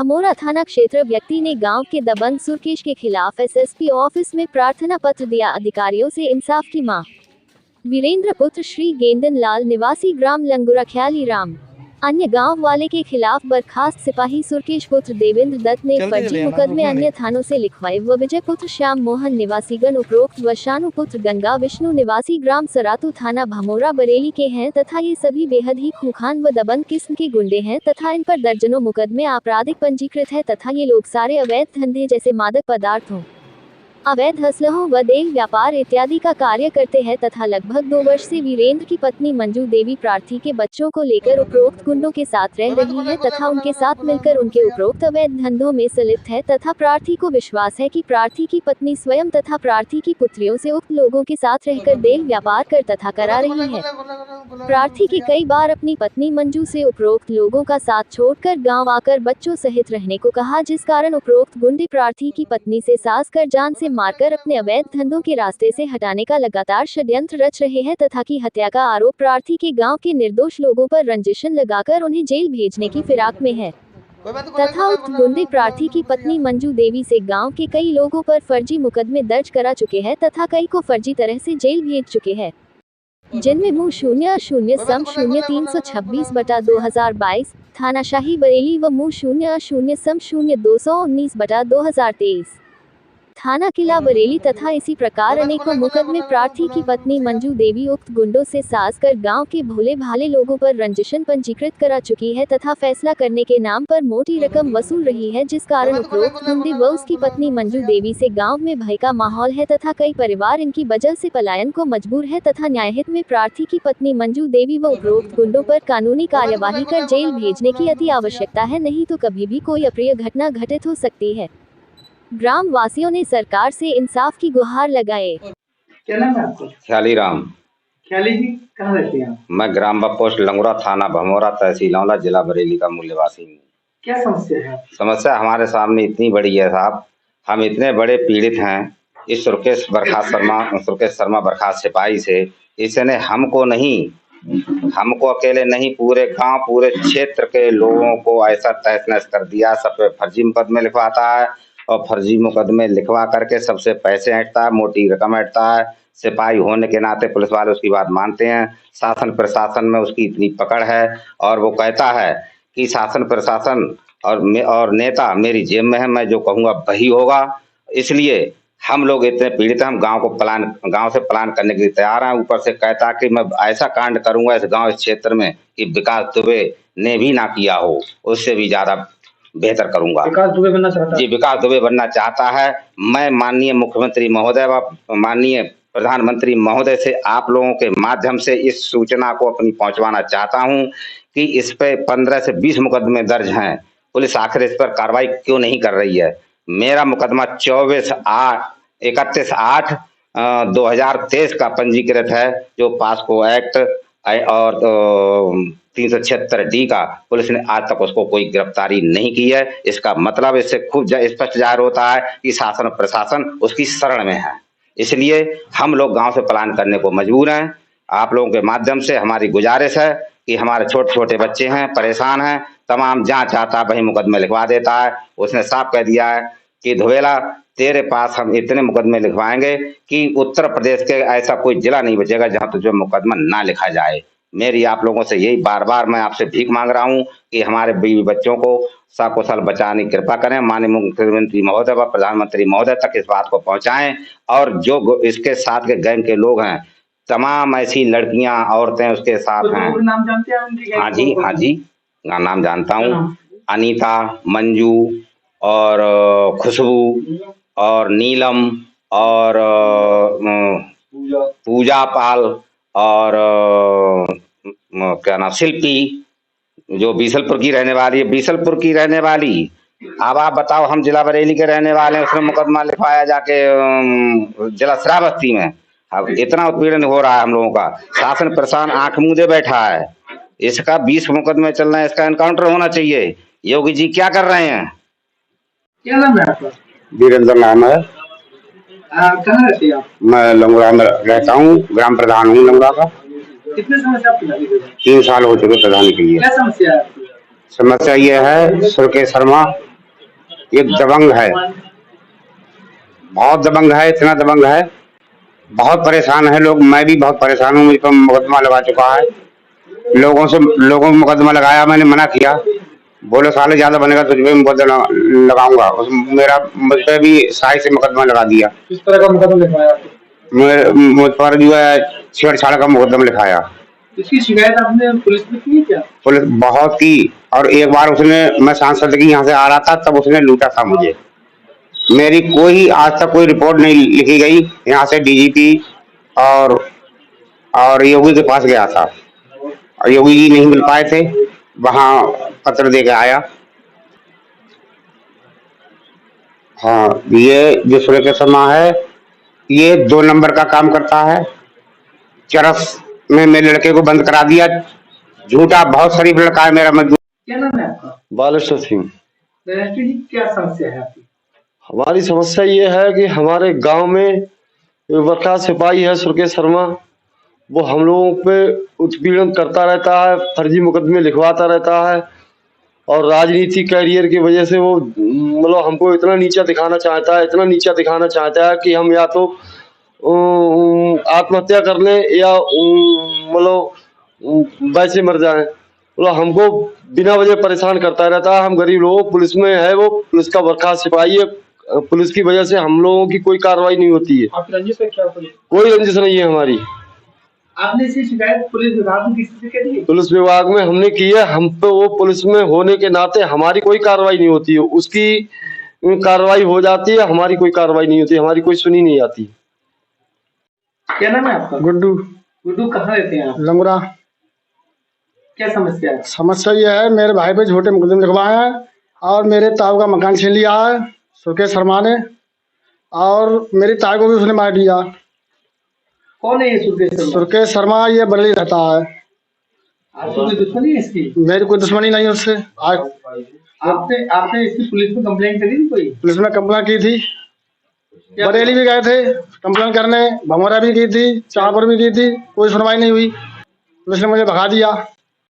भमोरा थाना क्षेत्र व्यक्ति ने गांव के दबंग सुरकेश के खिलाफ एसएसपी ऑफिस में प्रार्थना पत्र दिया। अधिकारियों से इंसाफ की मांग। वीरेंद्र पुत्र श्री गेंदन लाल निवासी ग्राम लंगुरा ख्याली राम अन्य गांव वाले के खिलाफ बर्खास्त सिपाही सुरकेश पुत्र देवेंद्र दत्त ने फर्जी मुकदमे अन्य थानों से लिखवाए व विजय पुत्र श्याम मोहन निवासीगण उपरोक्त व शानु पुत्र गंगा विष्णु निवासी ग्राम सरातू थाना भमोरा बरेली के हैं तथा ये सभी बेहद ही खूंखार व दबंग किस्म के गुंडे हैं तथा इन पर दर्जनों मुकदमे आपराधिक पंजीकृत है तथा ये लोग सारे अवैध धंधे जैसे मादक पदार्थों, अवैध असलहों व देह व्यापार इत्यादि का कार्य करते हैं तथा लगभग 2 वर्ष से वीरेंद्र की पत्नी मंजू देवी प्रार्थी के बच्चों को लेकर उपरोक्त गुंडों के साथ रह रही है तथा उनके साथ मिलकर उनके उपरोक्त अवैध धंधों में संलिप्त है तथा प्रार्थी को विश्वास है कि प्रार्थी की पत्नी स्वयं तथा प्रार्थी की पुत्रियों से उक्त लोगों के साथ रहकर देह व्यापार कर तथा करा रही है। प्रार्थी के कई बार अपनी पत्नी मंजू से उपरोक्त लोगों का साथ छोड़कर गाँव आकर बच्चों सहित रहने को कहा, जिस कारण उपरोक्त गुंडे प्रार्थी की पत्नी से सास कर जान से मारकर अपने अवैध धंधों के रास्ते से हटाने का लगातार षड्यंत्र रच रहे हैं तथा की हत्या का आरोप प्रार्थी के गांव के निर्दोष लोगों पर रंजिशन लगाकर उन्हें जेल भेजने की फिराक में है तथा उक्त गुंडे प्रार्थी की पत्नी मंजू देवी से गांव के कई लोगों पर फर्जी मुकदमे दर्ज करा चुके हैं तथा कई को फर्जी तरह से जेल भेज चुके हैं, जिनमें मु 00-0-326/2022 थानाशाही बरेली व मु 00-0-219/2023 थाना किला बरेली तथा इसी प्रकार अनेकों मुकदमे प्रार्थी की पत्नी मंजू देवी उक्त गुंडों से सास कर गांव के भोले भाले लोगों पर रंजिशन पंजीकृत करा चुकी है तथा फैसला करने के नाम पर मोटी रकम वसूल रही है, जिस कारण उपरोक्त गुंडे व उसकी पत्नी मंजू देवी से गांव में भय का माहौल है तथा कई परिवार इनकी वजह से पलायन को मजबूर है तथा न्यायहित में प्रार्थी की पत्नी मंजू देवी व उपरोक्त गुंडों पर कानूनी कार्यवाही कर जेल भेजने की अति आवश्यकता है, नहीं तो कभी भी कोई अप्रिय घटना घटित हो सकती है। ग्राम वासियों ने सरकार से इंसाफ की गुहार लगाए। क्या नाम है आपका? ख्याली राम। ख्याली जी, कहाँ रहते हैं आप? मैं ग्राम पोस्ट लंगुरा थाना भमोरा तहसील औला जिला बरेली का मूल निवासी हूँ। क्या समस्या है? समस्या हमारे सामने इतनी बड़ी है साहब, हम इतने बड़े पीड़ित हैं इस सुरकेश शर्मा बर्खास्त सिपाही से। इसने हमको अकेले नहीं, पूरे गांव पूरे क्षेत्र के लोगों को ऐसा तहस नहस कर दिया। सब पे फर्जी मुकदमे लिखवाता है और फर्जी मुकदमे लिखवा करके सबसे पैसे ऐंठता है, मोटी रकम ऐंठता है। सिपाही होने के नाते पुलिस वाले उसकी बात मानते हैं। शासन प्रशासन में उसकी इतनी पकड़ है और वो कहता है कि शासन प्रशासन और नेता मेरी जेब में है, मैं जो कहूँगा वही होगा। इसलिए हम लोग इतने पीड़ित हैं, हम गांव से प्लान करने के लिए तैयार हैं। ऊपर से कहता कि मैं ऐसा कांड करूंगा इस गांव इस क्षेत्र में कि विकास दुबे ने भी ना किया हो, उससे भी ज्यादा बेहतर करूंगा। विकास दुबे बनना चाहता है? जी, विकास दुबे बनना चाहता है। मैं माननीय मुख्यमंत्री महोदय व माननीय प्रधानमंत्री महोदय से आप लोगों के माध्यम से इस सूचना को अपनी पहुंचवाना चाहता हूं कि इस पे 15 से 20 मुकदमे दर्ज हैं। पुलिस आखिर इस पर कार्रवाई क्यों नहीं कर रही है? मेरा मुकदमा 31/8/2023 का पंजीकृत है, जो पास्को एक्ट और 376D का। पुलिस ने आज तक उसको कोई गिरफ्तारी नहीं की है। इसका मतलब इससे खूब स्पष्ट जाहिर होता है कि शासन और प्रशासन उसकी शरण में है। इसलिए हम लोग गांव से पलायन करने को मजबूर हैं। आप लोगों के माध्यम से हमारी गुजारिश है कि हमारे छोटे छोटे बच्चे हैं, परेशान हैं, तमाम जहाँ चाहता वही मुकदमे लिखवा देता है। उसने साफ कह दिया है कि धुवेला तेरे पास हम इतने मुकदमे लिखवाएंगे कि उत्तर प्रदेश के ऐसा कोई जिला नहीं बचेगा जहां तुझे मुकदमा ना लिखा जाए। मेरी आप लोगों से यही बार मैं आपसे भीख मांग रहा हूं कि हमारे बीवी बच्चों को सकुशल बचाने की कृपा करें। माननीय मुख्यमंत्री महोदय व प्रधानमंत्री महोदय तक इस बात को पहुंचाएं और जो इसके साथ के गैंग के लोग हैं, तमाम ऐसी लड़कियां औरतें उसके साथ हैं। नाम जानते हैं उनके? हाँ जी, नाम जानता हूँ। अनीता, मंजू और खुशबू और नीलम और पूजा पाल और क्या नाम शिल्पी, जो बीसलपुर की रहने वाली। अब आप बताओ, हम जिला बरेली के रहने वाले हैं, उसने मुकदमा लिखवाया जाके जिला श्रावस्ती में। अब इतना उत्पीड़न हो रहा है हम लोगों का, शासन प्रशासन आंख मूंदे बैठा है। इसका 20 मुकदमे चल रहे हैं, इसका एनकाउंटर होना चाहिए। योगी जी क्या कर रहे हैं? क्या नाम है आपका? वीरेंद्र नाम है। कहाँ रहते हैं आप? मैं लंगुरा में रहता हूँ, ग्राम प्रधान हूँ लंगुरा का। कितने समय से आप प्रधानी हैं? 3 साल हो चुके प्रधानी के लिए। क्या समस्या है? समस्या ये है, सुरकेश शर्मा एक दबंग है, बहुत दबंग है, इतना दबंग है, बहुत परेशान है लोग। मैं भी बहुत परेशान हूँ, मुझ पर मुकदमा लगा चुका है। लोगों को मुकदमा लगाया, मैंने मना किया, बोले साले ज्यादा बनेगा तुझ पे मुकदमा लगाऊंगा। मुझ पे भी साई से मुकदमा लगा दिया। किस तरह का मुकदमा लिखवाया आपको? मुझ पर जो है छेड़छाड़ का मुकदमा लिखाया। इसकी शिकायत आपने पुलिस में की क्या? पुलिस बहुत की, और एक बार उसने, मैं सांसद की यहाँ से आ रहा था तब उसने लूटा था मुझे। मेरी कोई आज तक कोई रिपोर्ट नहीं लिखी गई। यहाँ से डीजीपी और योगी के पास गया था, और योगी जी नहीं मिल पाए थे, वहाँ पत्र दे के आया। हाँ, ये जो सुरेश शर्मा है, ये 2 नंबर का काम करता है। चरस में मेरे लड़के को बंद करा दिया, झूठा, बहुत शरीफ लड़का है मेरा मजदूर। क्या नाम है आपका? बालेश्वर सिंह। बालेश्वर जी, क्या समस्या है आपकी? हमारी समस्या ये है कि हमारे गांव में बर्खास्त सिपाही है सुरेश शर्मा, वो हम लोगों पे उत्पीड़न करता रहता है, फर्जी मुकदमे लिखवाता रहता है, और राजनीति कैरियर की वजह से वो मतलब हमको इतना नीचा दिखाना चाहता है, इतना नीचा दिखाना चाहता है कि हम या तो आत्महत्या कर लें या मतलब वैसे मर जाएं। मतलब हमको बिना वजह परेशान करता रहता है। हम गरीब लोग, पुलिस में है, वो पुलिस का बर्खास्त सिपाही है, पुलिस की वजह से हम लोगों की कोई कार्रवाई नहीं होती है। आपकी रंजिश है क्या? कोई रंजिश नहीं है हमारी। आपने इसकी शिकायत पुलिस विभाग में किसी से करी है? पुलिस विभाग में हमने की है। हम पे वो पुलिस में होने के नाते हमारी कोई कार्रवाई नहीं होती है, उसकी कार्रवाई हो जाती है, हमारी कोई कार्रवाई नहीं होती, हमारी कोई सुनी नहीं जाती। क्या नाम है आपका? गुड्डू। गुड्डू, कहाँ रहते हैं आप? लंगुरा। क्या समस्या है? समस्या ये है, मेरे भाई पे झूठे मुकदमे लिखवाए हैं और मेरे ताऊ का मकान छीन लिया है सुरेश शर्मा ने, और मेरी ताई को भी उसने मार दिया। कौन है ये सुरेश शर्मा? सुरेश शर्मा ये बरेली रहता है। आपको कोई दुश्मनी है इसकी? मेरी कोई दुश्मनी नहीं उससे। आपने इसकी पुलिस में कंप्लेंट करी थी? कोई पुलिस में कंप्लेंट की थी, बरेली भी गए थे कंप्लेंट करने, भमोरा भी की थी, शाहपुर भी की थी, कोई सुनवाई नहीं हुई। पुलिस ने मुझे भगा दिया।